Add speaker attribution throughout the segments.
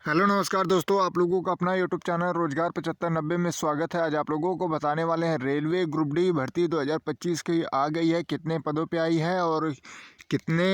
Speaker 1: Hello नमस्कार दोस्तों, आप लोगों का अपना यूट्यूब चैनल रोजगार 7590 में स्वागत है। आज आप लोगों को बताने वाले हैं रेलवे ग्रुप डी भर्ती 2025 की आ गई है, कितने पदों पे आई है और कितने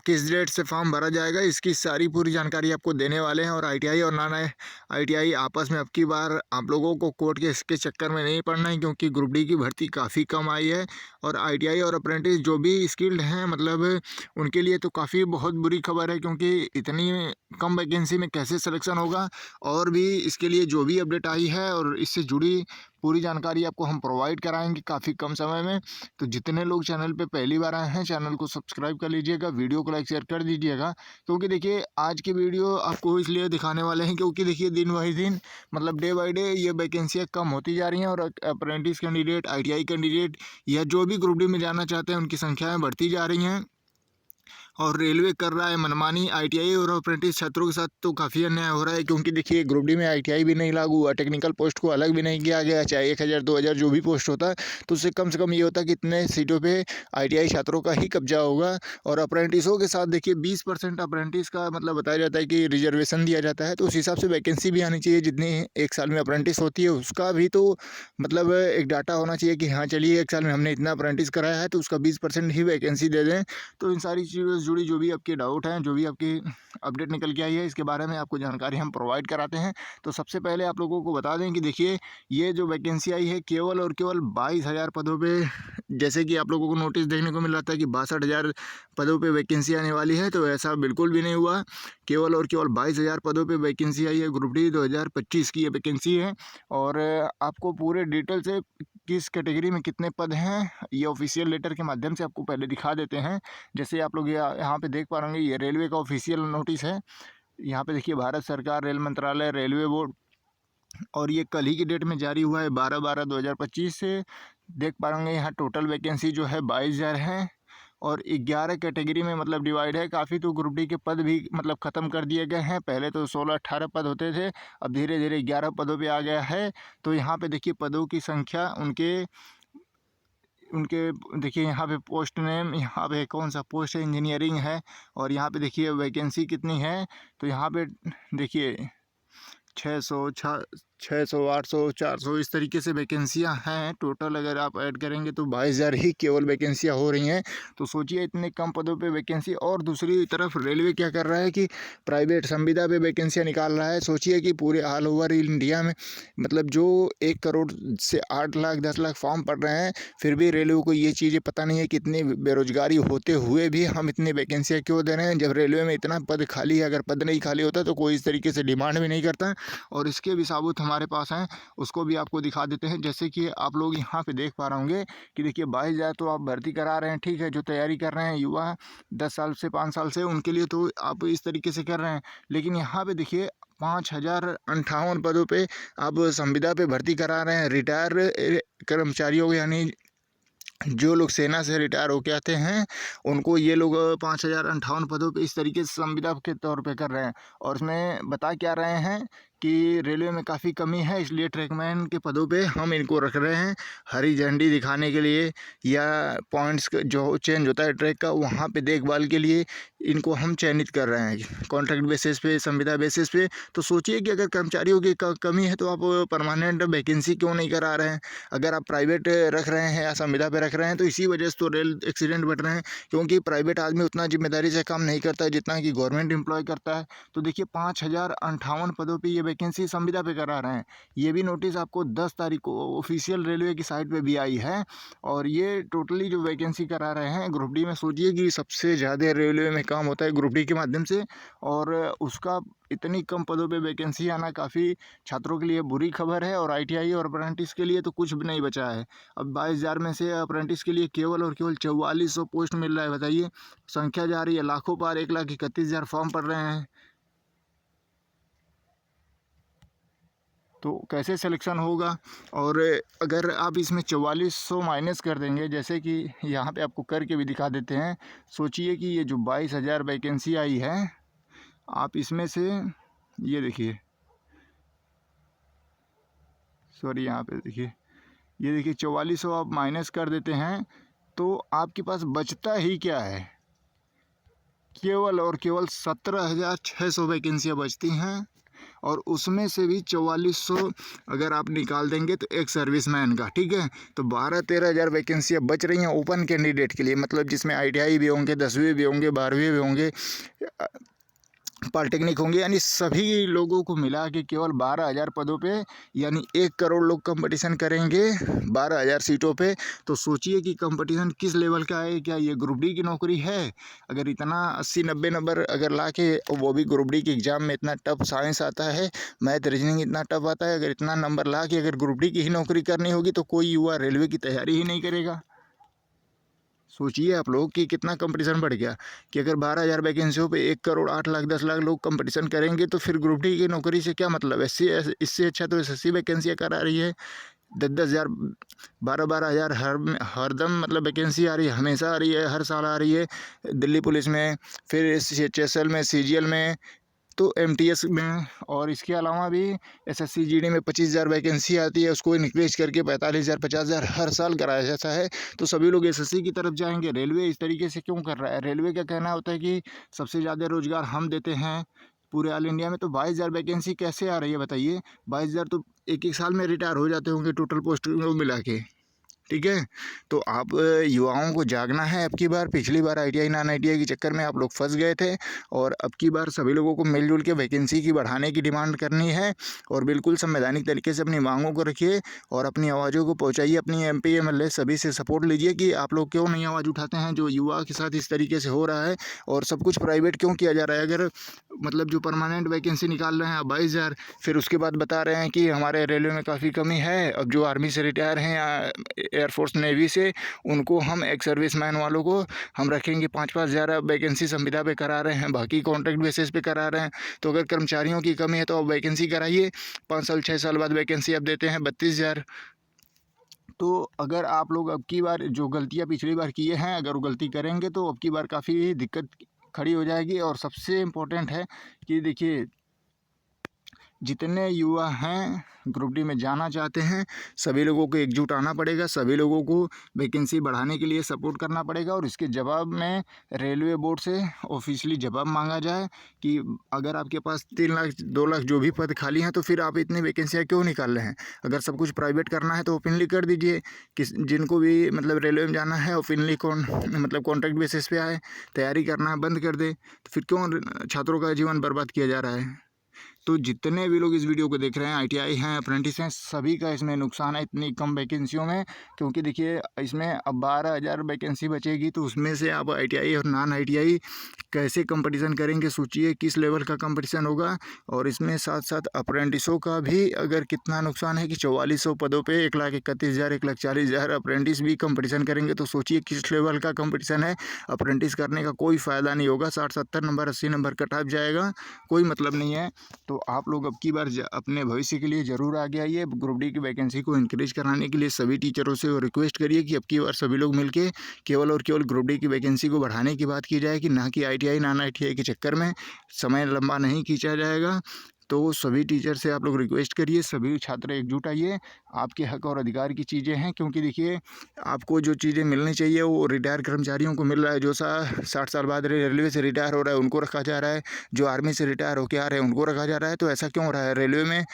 Speaker 1: किस डेट से फॉर्म भरा जाएगा, इसकी सारी पूरी जानकारी आपको देने वाले हैं। और आईटीआई और नॉन आईटीआई आपस में अब की बार आप लोगों को कोर्ट के इसके चक्कर में नहीं पड़ना है, क्योंकि ग्रुप डी की भर्ती काफ़ी कम आई है। और आईटीआई और अप्रेंटिस जो भी स्किल्ड हैं, मतलब उनके लिए तो काफ़ी बहुत बुरी खबर है, क्योंकि इतनी कम वैकेंसी में कैसे सिलेक्शन होगा। और भी इसके लिए जो भी अपडेट आई है और इससे जुड़ी पूरी जानकारी आपको हम प्रोवाइड कराएंगे काफ़ी कम समय में। तो जितने लोग चैनल पे पहली बार आए हैं, चैनल को सब्सक्राइब कर लीजिएगा, वीडियो को लाइक शेयर कर दीजिएगा। क्योंकि देखिए आज की वीडियो आपको इसलिए दिखाने वाले हैं क्योंकि देखिए दिन बाई दिन, मतलब डे बाई डे ये वैकेंसियाँ कम होती जा रही हैं। और अप्रेंटिस कैंडिडेट, आईटीआई कैंडिडेट या जो भी ग्रुप डी में जाना चाहते हैं, उनकी संख्याएँ बढ़ती जा रही हैं। और रेलवे कर रहा है मनमानी आईटीआई और अप्रेंटिस छात्रों के साथ, तो काफ़ी अन्याय हो रहा है। क्योंकि देखिए ग्रुप डी में आईटीआई भी नहीं लागू हुआ, टेक्निकल पोस्ट को अलग भी नहीं किया गया, चाहे 1000 2000 जो भी पोस्ट होता है, तो उससे कम से कम ये होता है कि इतने सीटों पे आईटीआई छात्रों का ही कब्जा होगा। और अप्रेंटिसों के साथ देखिए 20% अप्रेंटिस का मतलब बताया जाता है कि रिजर्वेशन दिया जाता है, तो उस हिसाब से वैकेंसी भी आनी चाहिए। जितनी एक साल में अप्रेंटिस होती है उसका भी तो मतलब एक डाटा होना चाहिए कि हाँ चलिए एक साल में हमने इतना अप्रेंटिस कराया है, तो उसका 20% ही वैकेंसी दे दें। तो इन सारी चीज़ों से जुड़ी जो भी आपके डाउट हैं, जो भी आपकी अपडेट निकल के आई है, इसके बारे में आपको जानकारी हम प्रोवाइड कराते हैं। तो सबसे पहले आप लोगों को बता दें कि देखिए ये जो वैकेंसी आई है केवल और केवल 22,000 पदों पे, जैसे कि आप लोगों को नोटिस देखने को मिल रहा था कि 62,000 पदों पे वैकेंसी आने वाली है, तो ऐसा बिल्कुल भी नहीं हुआ। केवल और केवल 22,000 पदों पे वैकेंसी आई है। ग्रुप डी 2025 की ये वैकेंसी है। और आपको पूरे डिटेल से किस कैटेगरी में कितने पद हैं, ये ऑफिशियल लेटर के माध्यम से आपको पहले दिखा देते हैं। जैसे आप लोग यहाँ पे देख पा रहे होंगे, ये रेलवे का ऑफिशियल नोटिस है। यहाँ पे देखिए भारत सरकार, रेल मंत्रालय, रेलवे बोर्ड, और ये कल ही की डेट में जारी हुआ है 12/12/2025 से। देख पा रहे होंगे यहाँ टोटल वैकेंसी जो है 22,000 है। और 11 कैटेगरी में मतलब डिवाइड है काफ़ी। तो ग्रुप डी के पद भी मतलब ख़त्म कर दिए गए हैं। पहले तो 16-18 पद होते थे, अब धीरे धीरे 11 पदों पे आ गया है। तो यहाँ पे देखिए पदों की संख्या, उनके उनके देखिए यहाँ पे पोस्ट नेम, यहाँ पे कौन सा पोस्ट है, इंजीनियरिंग है। और यहाँ पे देखिए वैकेंसी कितनी है, तो यहाँ पे देखिए 600 600 800 400 इस तरीके से वैकेंसियाँ हैं टोटल। अगर आप ऐड करेंगे तो 22,000 ही केवल वैकेंसियाँ हो रही हैं। तो सोचिए इतने कम पदों पे वैकेंसी। और दूसरी तरफ रेलवे क्या कर रहा है कि प्राइवेट संविदा पे वैकेंसियाँ निकाल रहा है। सोचिए कि पूरे ऑल ओवर इंडिया में मतलब जो 1 करोड़ से 8 लाख 10 लाख फॉर्म पड़ रहे हैं, फिर भी रेलवे को ये चीज़ें पता नहीं है कि इतनी बेरोजगारी होते हुए भी हम इतनी वैकेंसियाँ क्यों दे रहे हैं। जब रेलवे में इतना पद खाली है, अगर पद नहीं खाली होता तो कोई इस तरीके से डिमांड भी नहीं करता। और इसके भी सबूत हमारे पास हैं, उसको भी आपको दिखा देते हैं। जैसे कि आप लोग यहाँ पे देख पा रहे होंगे कि देखिए 22,000 तो आप भर्ती करा रहे हैं, ठीक है। जो तैयारी कर रहे हैं युवा 10 साल से 5 साल से, उनके लिए तो आप इस तरीके से कर रहे हैं। लेकिन यहाँ पे देखिए 5,058 पदों पे आप संविदा पे भर्ती करा रहे हैं रिटायर कर्मचारियों को, यानी जो लोग सेना से रिटायर होके आते हैं उनको ये लोग 5,058 पदों पे इस तरीके से संविदा के तौर पे कर रहे हैं। और उसमें बता क्या रहे हैं कि रेलवे में काफ़ी कमी है, इसलिए ट्रैकमैन के पदों पे हम इनको रख रहे हैं हरी झंडी दिखाने के लिए, या पॉइंट्स जो चेंज होता है ट्रैक का, वहाँ पे देखभाल के लिए इनको हम चयनित कर रहे हैं कॉन्ट्रैक्ट बेसिस पे, संविदा बेसिस पे। तो सोचिए कि अगर कर्मचारियों की कमी है तो आप परमानेंट वैकेंसी क्यों नहीं करा रहे हैं। अगर आप प्राइवेट रख रहे हैं या संविदा पे रख रहे हैं, तो इसी वजह से तो रेल एक्सीडेंट बढ़ रहे हैं, क्योंकि प्राइवेट आदमी उतना जिम्मेदारी से काम नहीं करता है जितना कि गवर्नमेंट एम्प्लॉय करता है। तो देखिए 5,058 पदों पे ये वैकेंसी संविदा पे करा रहे हैं। ये भी नोटिस आपको 10 तारीख को ऑफिशियल रेलवे की साइट पे भी आई है। और ये टोटली जो वैकेंसी करा रहे हैं ग्रुप डी में, सोचिए कि सबसे ज़्यादा रेलवे में काम होता है ग्रुप डी के माध्यम से। और उसका इतनी कम पदों पे वैकेंसी आना काफ़ी छात्रों के लिए बुरी खबर है। और आईटीआई और अप्रेंटिस के लिए तो कुछ भी नहीं बचा है। अब 22,000 में से अप्रेंटिस के लिए केवल और केवल 4400 पोस्ट मिल रहा है। बताइए, संख्या जा रही है लाखों पार, 1,31,000 फॉर्म पड़ रहे हैं। तो कैसे सिलेक्शन होगा। और अगर आप इसमें 4400 माइनस कर देंगे, जैसे कि यहाँ पे आपको करके भी दिखा देते हैं। सोचिए कि ये जो 22,000 वैकेंसी आई है, आप इसमें से ये देखिए, सॉरी यहाँ पे देखिए, ये देखिए 4400 आप माइनस कर देते हैं तो आपके पास बचता ही क्या है। केवल और केवल 17,600 वैकेंसियाँ बचती हैं और उसमें से भी 4400 अगर आप निकाल देंगे तो एक सर्विसमैन का, ठीक है। तो 12-13 हज़ार वैकेंसियाँ बच रही हैं ओपन कैंडिडेट के लिए, मतलब जिसमें ITI भी होंगे, 10वीं भी होंगे, 12वीं भी होंगे, पॉलिटेक्निक होंगे, यानी सभी लोगों को मिला के केवल 12,000 पदों पे, यानी 1 करोड़ लोग कंपटीशन करेंगे 12,000 सीटों पे। तो सोचिए कि कंपटीशन किस लेवल का है। क्या ये ग्रुप डी की नौकरी है? अगर इतना 80-90 नंबर अगर ला के, वो भी ग्रुप डी के एग्ज़ाम में इतना टफ साइंस आता है, मैथ रीजनिंग इतना टफ आता है, अगर इतना नंबर ला के अगर ग्रुप डी की ही नौकरी करनी होगी तो कोई युवा रेलवे की तैयारी ही नहीं करेगा। सोचिए आप लोग कि कितना कंपटीशन बढ़ गया कि अगर 12,000 वैकेंसियों पे 1 करोड़ 8 लाख 10 लाख लोग कंपटीशन करेंगे तो फिर ग्रुप डी की नौकरी से क्या मतलब है। इससे अच्छा तो SSC वैकेंसियाँ करा रही है, 10-10 हज़ार 12-12 हज़ार हरदम मतलब वैकेंसी आ रही है, हमेशा आ रही है, हर साल आ रही है। दिल्ली पुलिस में, फिर CHSL में, CGL में, तो MTS में, और इसके अलावा भी SSC GD में 25,000 वैकेंसी आती है, उसको इंक्रीज करके 45,000 50,000 हर साल कराया जाता है। तो सभी लोग SSC की तरफ जाएंगे। रेलवे इस तरीके से क्यों कर रहा है? रेलवे का कहना होता है कि सबसे ज़्यादा रोजगार हम देते हैं पूरे ऑल इंडिया में। तो 22,000 वैकेंसी कैसे आ रही है बताइए? 22,000 तो एक एक साल में रिटायर हो जाते होंगे टोटल पोस्ट मिला के, ठीक है। तो आप युवाओं को जागना है अब की बार। पिछली बार ITI नॉन ITI के चक्कर में आप लोग फंस गए थे, और अब की बार सभी लोगों को मिलजुल के वैकेंसी की बढ़ाने की डिमांड करनी है, और बिल्कुल संवैधानिक तरीके से अपनी मांगों को रखिए और अपनी आवाज़ों को पहुंचाइए। अपनी MP MLA सभी से सपोर्ट लीजिए कि आप लोग क्यों नहीं आवाज़ उठाते हैं जो युवा के साथ इस तरीके से हो रहा है, और सब कुछ प्राइवेट क्यों किया जा रहा है। अगर मतलब जो परमानेंट वैकेंसी निकाल रहे हैं आप 22,000, फिर उसके बाद बता रहे हैं कि हमारे रेलवे में काफ़ी कमी है, अब जो आर्मी से रिटायर हैं या एयरफोर्स नेवी से, उनको हम एक्स सर्विसमैन वालों को हम रखेंगे 5-5 हज़ार वैकेंसी संविदा पे करा रहे हैं, बाकी कॉन्ट्रैक्ट बेसिस पे करा रहे हैं। तो अगर कर्मचारियों की कमी है तो आप वैकेंसी कराइए, 5 साल 6 साल बाद वैकेंसी आप देते हैं 32,000। तो अगर आप लोग अब की बार जो गलतियाँ पिछली बार किए हैं, अगर वो गलती करेंगे तो अब की बार काफ़ी दिक्कत खड़ी हो जाएगी। और सबसे इम्पोर्टेंट है कि देखिए, जितने युवा हैं ग्रुप डी में जाना चाहते हैं, सभी लोगों को एकजुट आना पड़ेगा, सभी लोगों को वैकेंसी बढ़ाने के लिए सपोर्ट करना पड़ेगा। और इसके जवाब में रेलवे बोर्ड से ऑफिशियली जवाब मांगा जाए कि अगर आपके पास 3 लाख 2 लाख जो भी पद खाली हैं तो फिर आप इतनी वैकेंसियाँ क्यों निकाल रहे हैं। अगर सब कुछ प्राइवेट करना है तो ओपनली कर दीजिए कि जिनको भी मतलब रेलवे में जाना है ओपनली मतलब कॉन्ट्रैक्ट बेसिस पे आए, तैयारी करना बंद कर दे। तो फिर क्यों छात्रों का जीवन बर्बाद किया जा रहा है। तो जितने भी लोग इस वीडियो को देख रहे हैं, ITI हैं, अप्रेंटिस हैं, सभी का इसमें नुकसान है इतनी कम वैकेंसियों में। क्योंकि देखिए, इसमें अब 12,000 वैकेंसी बचेगी तो उसमें से आप ITI और नॉन ITI कैसे कंपटीशन करेंगे, सोचिए किस लेवल का कंपटीशन होगा। और इसमें साथ साथ अप्रेंटिसों का भी अगर कितना नुकसान है कि 4400 पदों पे 1,31,000 1,40,000 अप्रेंटिस भी कंपटीशन करेंगे। तो सोचिए किस लेवल का कंपटीशन है। अप्रेंटिस करने का कोई फ़ायदा नहीं होगा, 60-70 नंबर 80 नंबर कट ऑफ जाएगा, कोई मतलब नहीं है। तो आप लोग अब की बार अपने भविष्य के लिए ज़रूर आगे आइए। ग्रुप डी की वैकेंसी को इंक्रीज कराने के लिए सभी टीचरों से रिक्वेस्ट करिए कि अब की बार सभी लोग मिलके केवल और केवल ग्रुप डी की वैकेंसी को बढ़ाने की बात की जाए, कि ना कि ITI नॉन ITI के चक्कर में समय लंबा नहीं खींचा जाएगा। तो सभी टीचर से आप लोग रिक्वेस्ट करिए, सभी छात्र एकजुट आइए। आपके हक और अधिकार की चीज़ें हैं, क्योंकि देखिए, आपको जो चीज़ें मिलनी चाहिए वो रिटायर कर्मचारियों को मिल रहा है। जो 60 साल बाद रेलवे से रिटायर हो रहा है उनको रखा जा रहा है, जो आर्मी से रिटायर होकर आ रहे हैं उनको रखा जा रहा है। तो ऐसा क्यों हो रहा है रेलवे में,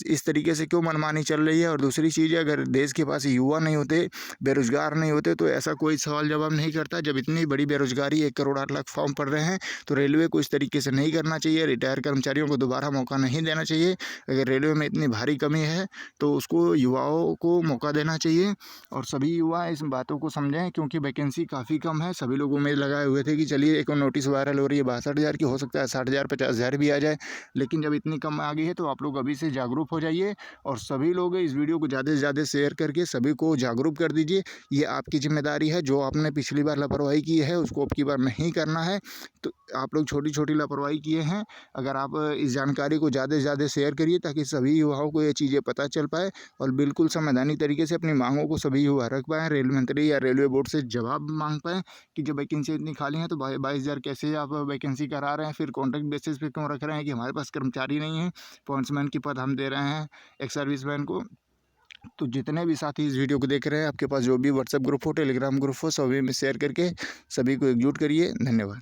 Speaker 1: इस तरीके से क्यों मनमानी चल रही है। और दूसरी चीज़, अगर देश के पास युवा नहीं होते, बेरोजगार नहीं होते, तो ऐसा कोई सवाल जवाब नहीं करता। जब इतनी बड़ी बेरोजगारी 1 करोड़ 8 लाख फॉर्म पड़ रहे हैं, तो रेलवे को इस तरीके से नहीं करना चाहिए। रिटायर कर्मचारियों को दोबारा मौका नहीं देना चाहिए। अगर रेलवे में इतनी भारी कमी है तो उसको युवाओं को मौका देना चाहिए, और सभी युवा इस बातों को समझें, क्योंकि वैकेंसी काफ़ी कम है। सभी लोग उम्मीद लगाए हुए थे कि चलिए एक नोटिस वायरल हो रही है 62,000 की, हो सकता है 60,000 50,000 भी आ जाए। लेकिन जब इतनी कम आ गई है तो आप लोग अभी से जागरूक हो जाइए, और सभी लोग इस वीडियो को ज़्यादा से ज़्यादा शेयर करके सभी को जागरूक कर दीजिए। ये आपकी जिम्मेदारी है। जो आपने पिछली बार लापरवाही की है उसको अब की बार नहीं करना है। तो आप लोग छोटी छोटी लापरवाही किए हैं, अगर आप इस जानकारी को ज़्यादा से ज़्यादा शेयर करिए ताकि सभी युवाओं को ये चीज़ें पता चल पाए, और बिल्कुल संवैधानिक तरीके से अपनी मांगों को सभी युवा रख पाएँ, रेल मंत्री या रेलवे बोर्ड से जवाब मांग पाएँ कि जब वैकेंसी इतनी खाली है तो 22,000 कैसे आप वैकेंसी करा रहे हैं, फिर कॉन्ट्रैक्ट बेसिस पे क्यों रख रहे हैं कि हमारे पास कर्मचारी नहीं है, पॉइंट्समैन की पद हम दे रहे हैं एक सर्विसमैन को। तो जितने भी साथी इस वीडियो को देख रहे हैं, आपके पास जो भी व्हाट्सएप ग्रुप हो, टेलीग्राम ग्रुप हो, सभी में शेयर करके सभी को एकजुट करिए। धन्यवाद।